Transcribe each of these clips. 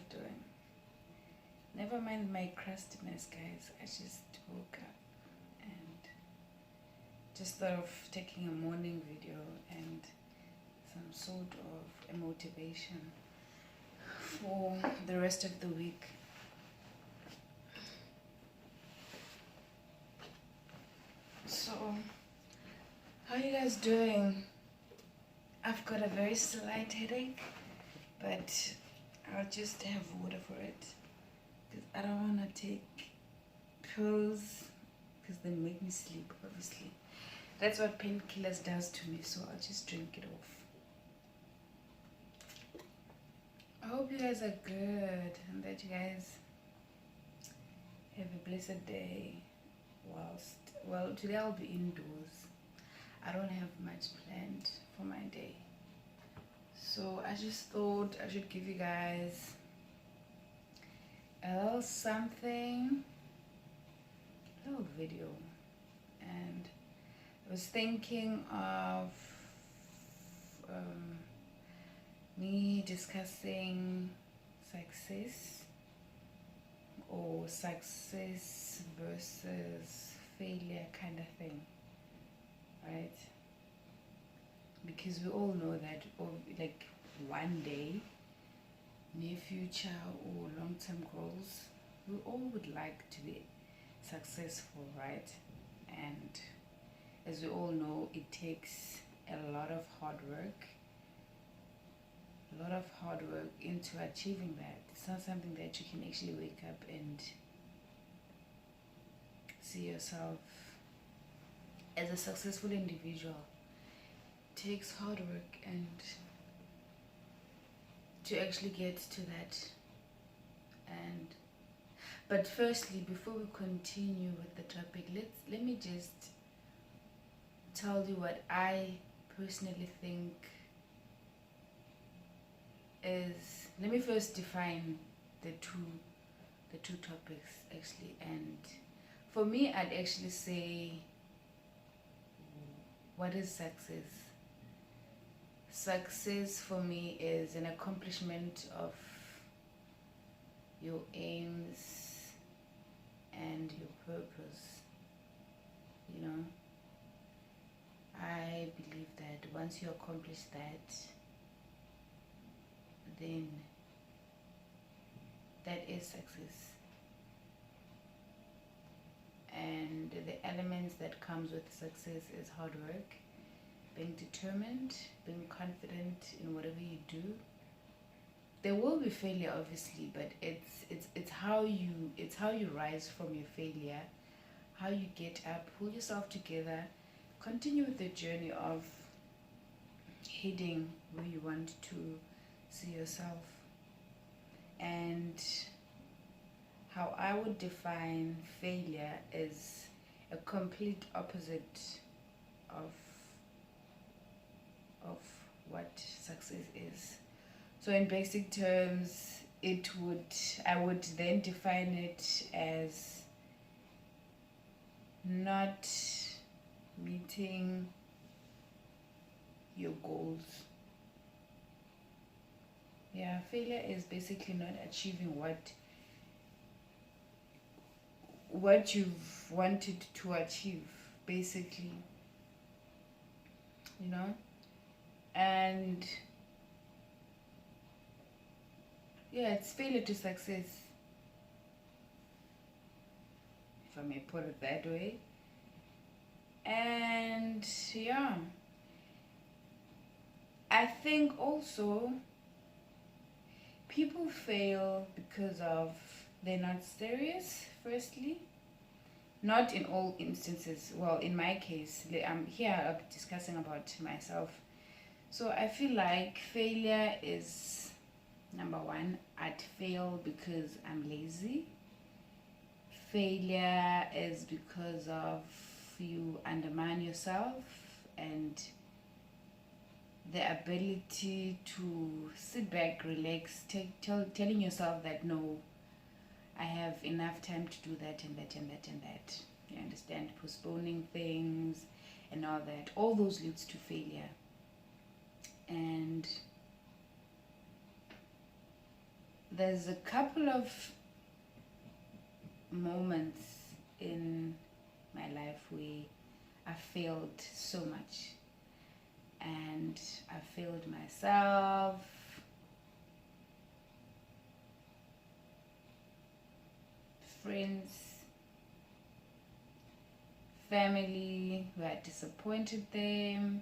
doing? Never mind my crustiness, guys. I just woke up and just thought of taking a morning video and some sort of a motivation for the rest of the week. So, how are you guys doing? I've got a very slight headache, but I'll just have water for it because I don't want to take pills because they make me sleep, obviously. That's what painkillers does to me, so I'll just drink it off. I hope you guys are good and that you guys have a blessed day well, today I'll be indoors. I don't have much planned for my day, so I just thought I should give you guys a little something, a little video. And I was thinking of me discussing success, or success versus failure kind of thing, right? Because we all know that, like, one day, near future or long-term goals, we all would like to be successful, right? And as we all know, it takes a lot of hard work into achieving that. It's not something that you can actually wake up and see yourself as a successful individual. It takes hard work and to actually get to that. But firstly, before we continue with the topic, let me just tell you what I personally think is. Let me first define the two topics actually. And for me, I'd actually say, what is success? Success for me is an accomplishment of your aims and your purpose. You know, I believe that once you accomplish that, then that is success. And the elements that comes with success is hard work, being determined, being confident in whatever you do. There will be failure, obviously, but it's how you rise from your failure, how you get up, pull yourself together, continue with the journey of heading where you want to see yourself. And how I would define failure is a complete opposite of what success is. So in basic terms, I would then define it as not meeting your goals. Yeah, failure is basically not achieving what you've wanted to achieve, basically, you know. And yeah, it's failure to success, if I may put it that way. And yeah, I think also people fail because of they're not serious, firstly. Not in all instances. Well, in my case, I'm discussing about myself. So I feel like failure is, number one, I'd fail because I'm lazy. Failure is because of you undermine yourself and the ability to sit back, relax, telling yourself that no, I have enough time to do that and that and that and that. You understand? Postponing things and all that. All those leads to failure. And there's a couple of moments in my life where I failed so much, and I failed myself, friends, family, where I disappointed them,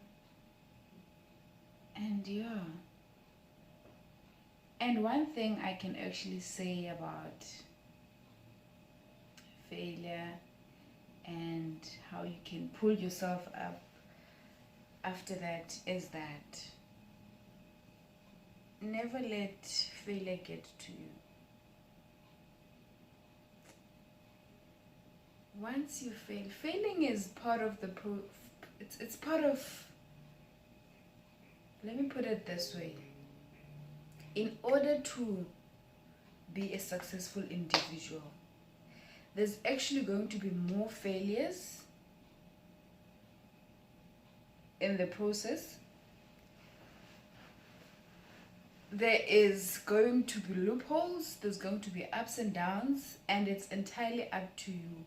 and yeah. And one thing I can actually say about failure and how you can pull yourself up after that is that never let failure get to you. Once you fail, failing is part of the it's part of, let me put it this way. In order to be a successful individual, there's actually going to be more failures in the process. There is going to be loopholes, there's going to be ups and downs, and it's entirely up to you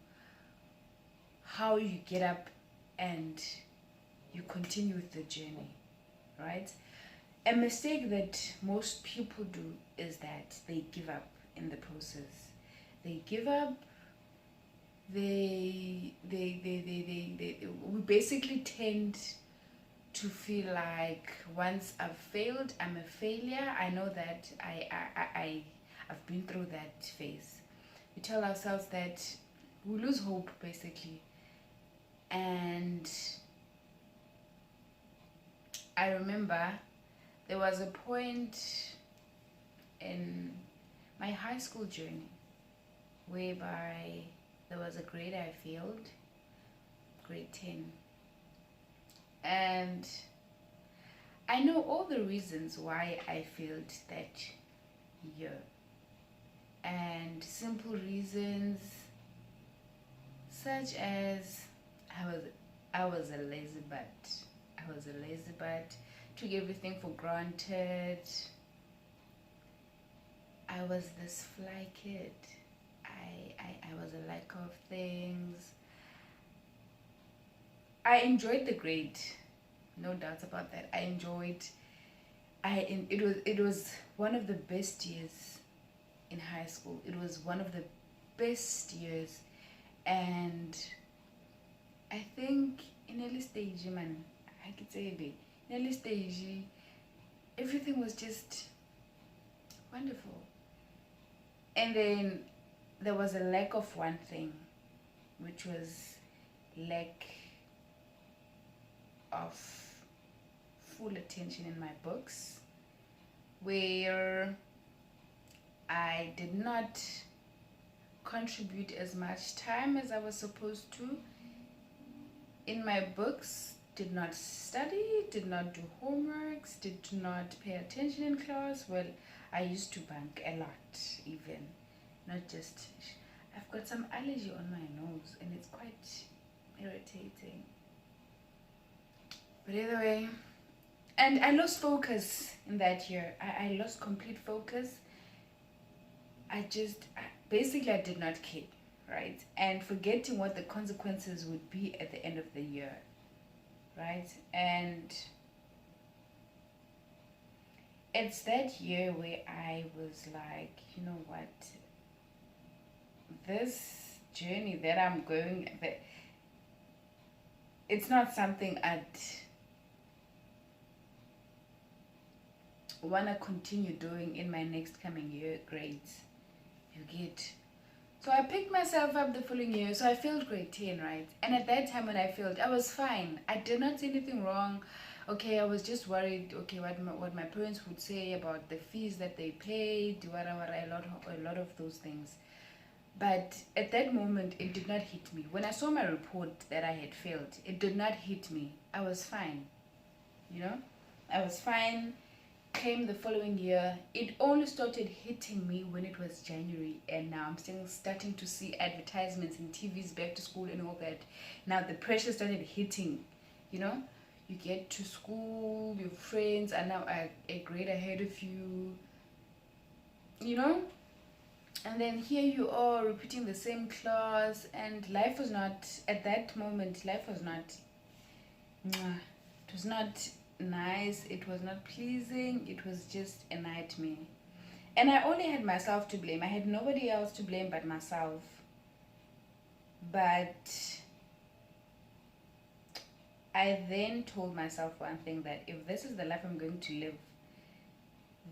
how you get up and you continue with the journey, right? A mistake that most people do is that they give up in the process. They give up. We basically tend to feel like once I've failed, I'm a failure. I know that I've been through that phase. We tell ourselves that we lose hope basically. And I remember there was a point in my high school journey whereby there was a grade I failed, grade 10. And I know all the reasons why I failed that year. And simple reasons such as I was a lazy butt. I was a lazy butt, took everything for granted. I was this fly kid. I was a liker of things. I enjoyed the grade, no doubts about that. I enjoyed. It was one of the best years in high school. It was one of the best years, and I think in early stage, man, I could say it. In early stage, everything was just wonderful. And then there was a lack of one thing, which was lack of full attention in my books, where I did not contribute as much time as I was supposed to in my books, did not study, did not do homeworks, did not pay attention in class. Well, I used to bunk a lot, even. Not just, I've got some allergy on my nose and it's quite irritating. But either way, and I lost focus in that year. I lost complete focus. Basically I did not care, right? And forgetting what the consequences would be at the end of the year, right? And it's that year where I was like, you know what? This journey that I'm going, it's not something I'd want to continue doing in my next coming year grades. You get. So I picked myself up the following year. So I failed grade 10, right? And at that time when I failed, I was fine. I did not see anything wrong. Okay, I was just worried, okay, what my parents would say about the fees that they paid, a lot of those things. But at that moment, it did not hit me. When I saw my report that I had failed, it did not hit me. I was fine, you know? I was fine. Came the following year, it only started hitting me when it was January, and now I'm still starting to see advertisements in TVs, back to school and all that. Now the pressure started hitting, you know? You get to school, your friends are now a grade ahead of you. you know. And then here you are repeating the same class, and life was not, at that moment, life was not, it was not nice, it was not pleasing, it was just a nightmare. And I only had myself to blame. I had nobody else to blame but myself. But I then told myself one thing, that if this is the life I'm going to live,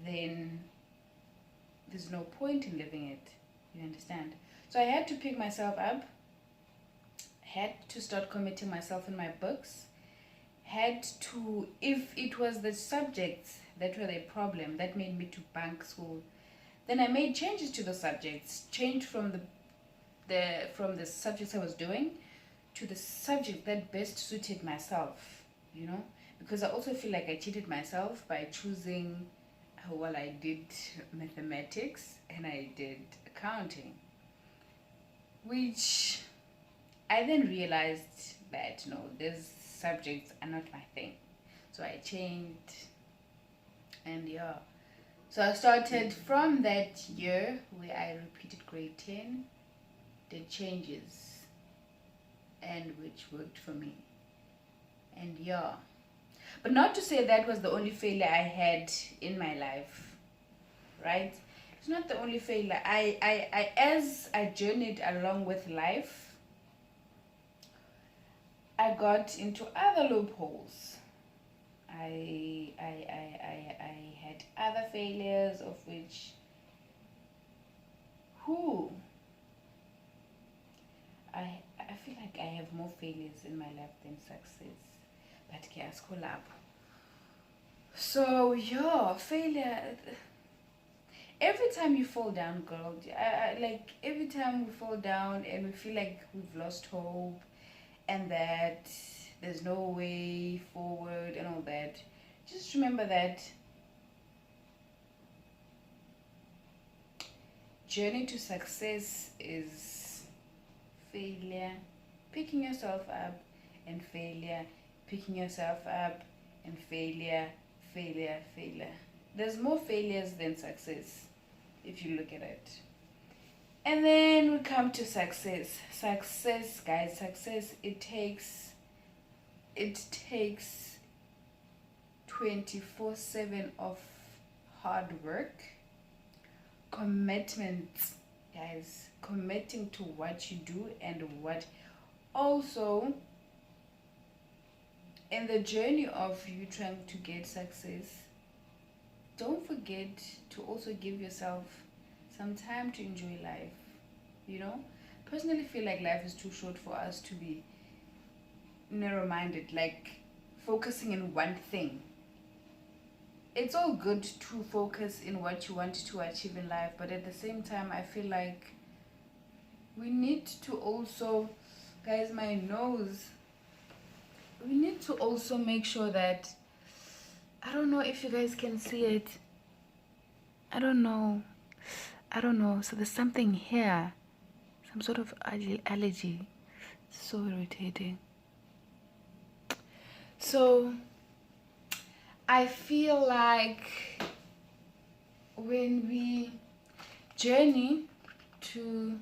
then there's no point in living it. You understand? So I had to pick myself up, had to start committing myself in my books, had to, if it was the subjects that were the problem that made me to bunk school, then I made changes to the subjects, changed from the subjects I was doing to the subject that best suited myself, you know, because I also feel like I cheated myself by choosing, well, I did mathematics and I did accounting, which I then realized that no, these subjects are not my thing. So I changed, and yeah. So I started from that year where I repeated grade 10, did changes, and which worked for me. And yeah. But not to say that was the only failure I had in my life, right? It's not the only failure. I as I journeyed along with life, I got into other loopholes. I had other failures, of which I feel like I have more failures in my life than success. But yes, collab. So yeah, failure. Every time you fall down, girl, like every time we fall down and we feel like we've lost hope and that there's no way forward and all that, just remember that journey to success is failure, picking yourself up, and failure, picking yourself up, and failure, failure, failure. There's more failures than success if you look at it. And then we come to success. Success, guys, success, it takes 24/7 of hard work, commitment, guys, committing to what you do, and what also in the journey of you trying to get success, don't forget to also give yourself some time to enjoy life. You know, personally feel like life is too short for us to be narrow-minded, like focusing in one thing. It's all good to focus in what you want to achieve in life, but at the same time I feel like we need to also, guys, my nose, we need to also make sure that, I don't know if you guys can see it, I don't know, so there's something here, some sort of allergy. It's so irritating. So I feel like when we journey to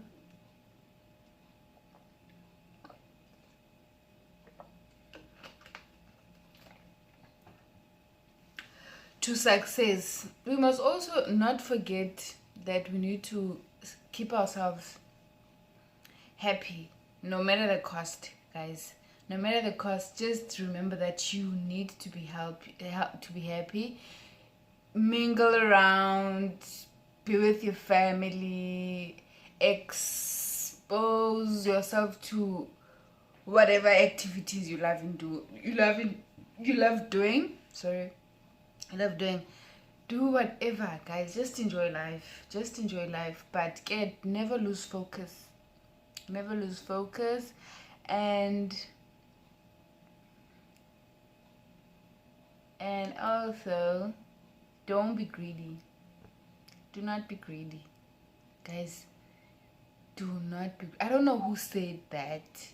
success, we must also not forget that we need to keep ourselves happy, no matter the cost, guys. No matter the cost, just remember that you need to be happy. Mingle around, be with your family, expose yourself to whatever activities you love doing. Do whatever, guys. Just enjoy life. But never lose focus. And also, don't be greedy. Do not be greedy, guys. Do not be. I don't know who said that.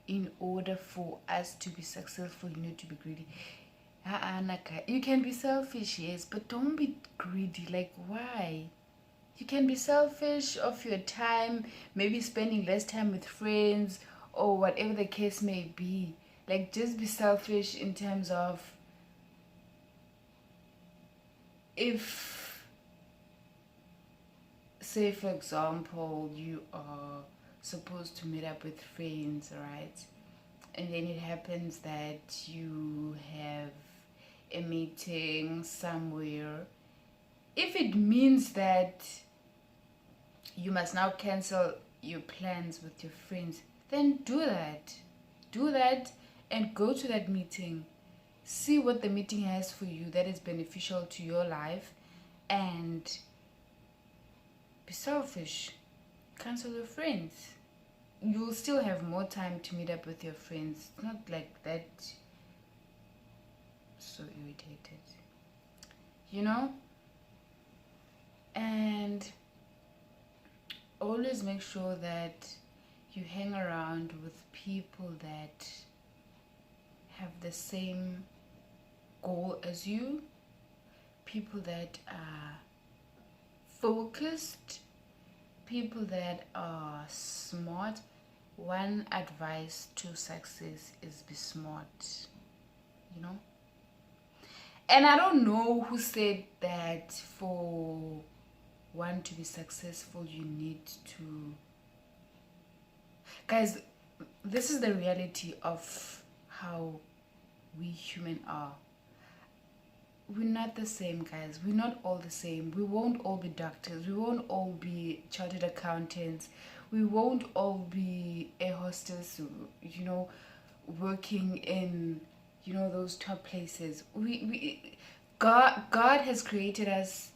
In order for us to be successful, you need to be greedy. You can be selfish, yes, but don't be greedy. Like, why? You can be selfish of your time, maybe spending less time with friends or whatever the case may be. Like, just be selfish in terms of, if, say for example, you are supposed to meet up with friends, right? And then it happens that you have a meeting somewhere. If it means that you must now cancel your plans with your friends, then do that. Do that and go to that meeting. See what the meeting has for you that is beneficial to your life, and be selfish. Cancel your friends. You'll still have more time to meet up with your friends. It's not like that. So irritated. You know? And always make sure that you hang around with people that have the same goal as you, people that are focused, people that are smart. One advice to success is be smart, you know. And I don't know who said that for one to be successful you need to, guys, this is the reality of how we human are. We're not the same, guys. We're not all the same. We won't all be doctors. We won't all be chartered accountants. We won't all be air hostess, you know, working in, you know, those top places. God has created us.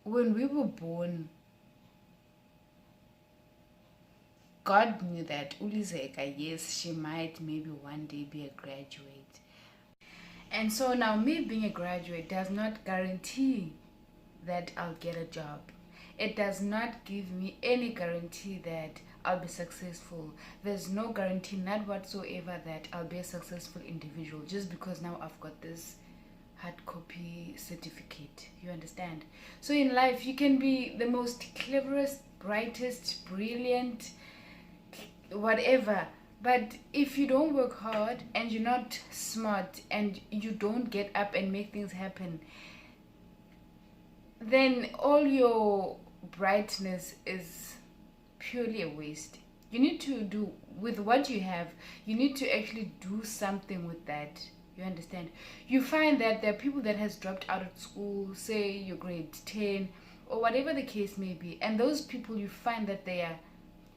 When we were born, God knew that Ulizeka, yes, she might maybe one day be a graduate. And so now me being a graduate does not guarantee that I'll get a job. It does not give me any guarantee that I'll be successful. There's no guarantee, not whatsoever, that I'll be a successful individual just because now I've got this hard copy certificate. You understand? So in life, you can be the most cleverest, brightest, brilliant, whatever, but if you don't work hard and you're not smart and you don't get up and make things happen, then all your brightness is purely a waste. You need to do with what you have. You need to actually do something with that. You understand? You find that there are people that has dropped out of school, say your grade 10 or whatever the case may be, and those people, you find that they are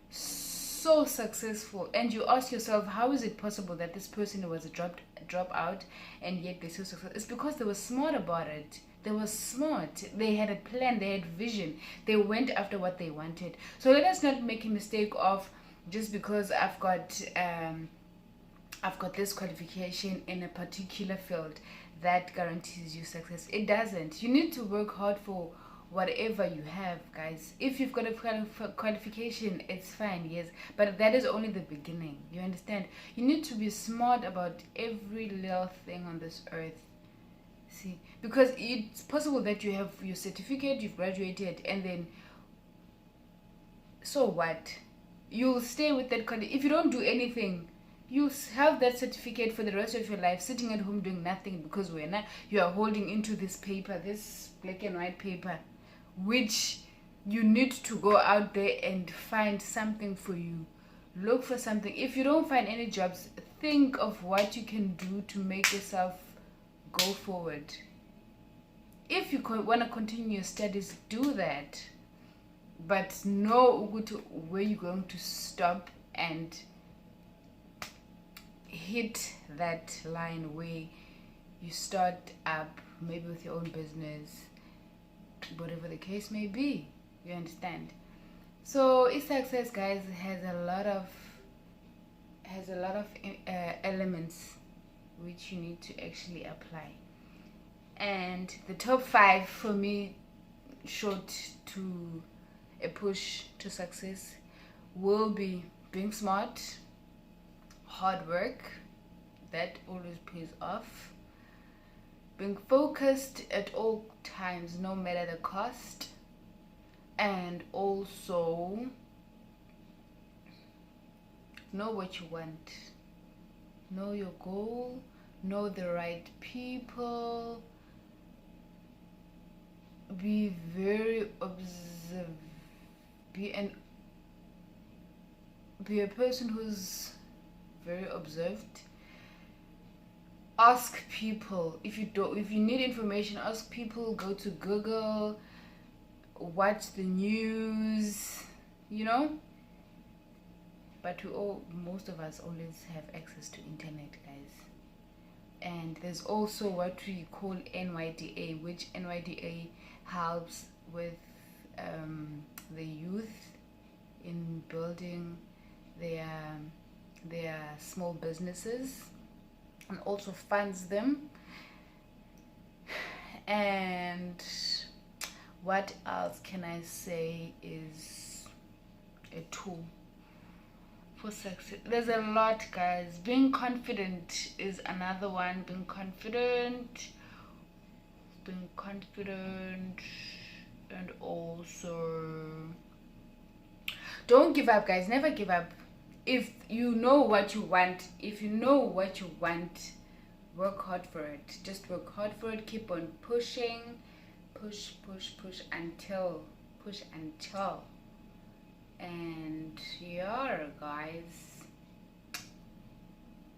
so successful, and you ask yourself, how is it possible that this person was a drop out and yet they're so successful? It's because they were smart about it. They were smart. They had a plan. They had vision. They went after what they wanted. So let us not make a mistake of, just because I've got this qualification in a particular field, that guarantees you success. It doesn't. You need to work hard for whatever you have, guys. If you've got a qualification, it's fine, yes, but that is only the beginning. You understand? You need to be smart about every little thing on this earth. See, because it's possible that you have your certificate, you've graduated, and then so what? You'll stay with that if you don't do anything. You have that certificate for the rest of your life, sitting at home doing nothing, because you are holding into this paper, this black and white paper, which you need to go out there and find something for you. Look for something. If you don't find any jobs, think of what you can do to make yourself go forward. If you want to continue your studies, do that, but know where you're going to stop and hit that line where you start up, maybe with your own business, whatever the case may be. You understand? So success, guys, has a lot of elements which you need to actually apply, and the top 5 for me, short to a push to success, will be being smart, hard work, that always pays off, being focused at all times, no matter the cost, And also know what you want, know your goal, know the right people, be very be a person who's very observed. Ask people. If you need information, ask people. Go to Google, watch the news, you know. But most of us always have access to internet, guys. And there's also what we call NYDA, which NYDA helps with the youth in building their small businesses, and also funds them. And what else can I say is a tool for success? There's a lot, guys. Being confident is another one. Being confident, and also don't give up, guys. Never give up. If you know what you want, work hard for it. Just work hard for it. Keep on pushing. Push until. And yeah, guys.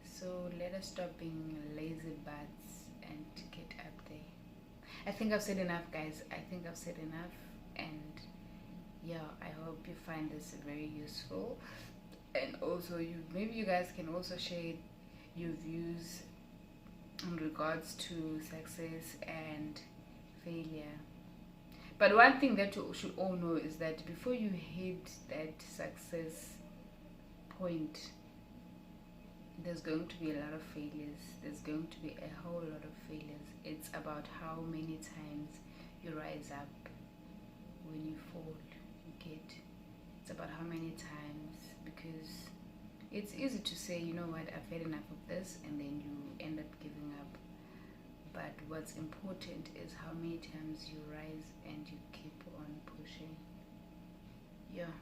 So let us stop being lazy butts and get up there. I think I've said enough, guys. And yeah, I hope you find this very useful. And also, maybe you guys can also share your views in regards to success and failure. But one thing that you should all know is that before you hit that success point, there's going to be a lot of failures. There's going to be a whole lot of failures. It's about how many times you rise up when you fall. It's about how many times, because it's easy to say, you know what, I've had enough of this, and then you end up giving up. But what's important is how many times you rise and you keep on pushing. Yeah.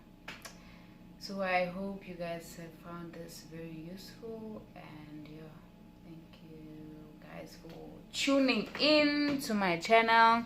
So I hope you guys have found this very useful, and yeah, thank you guys for tuning in to my channel.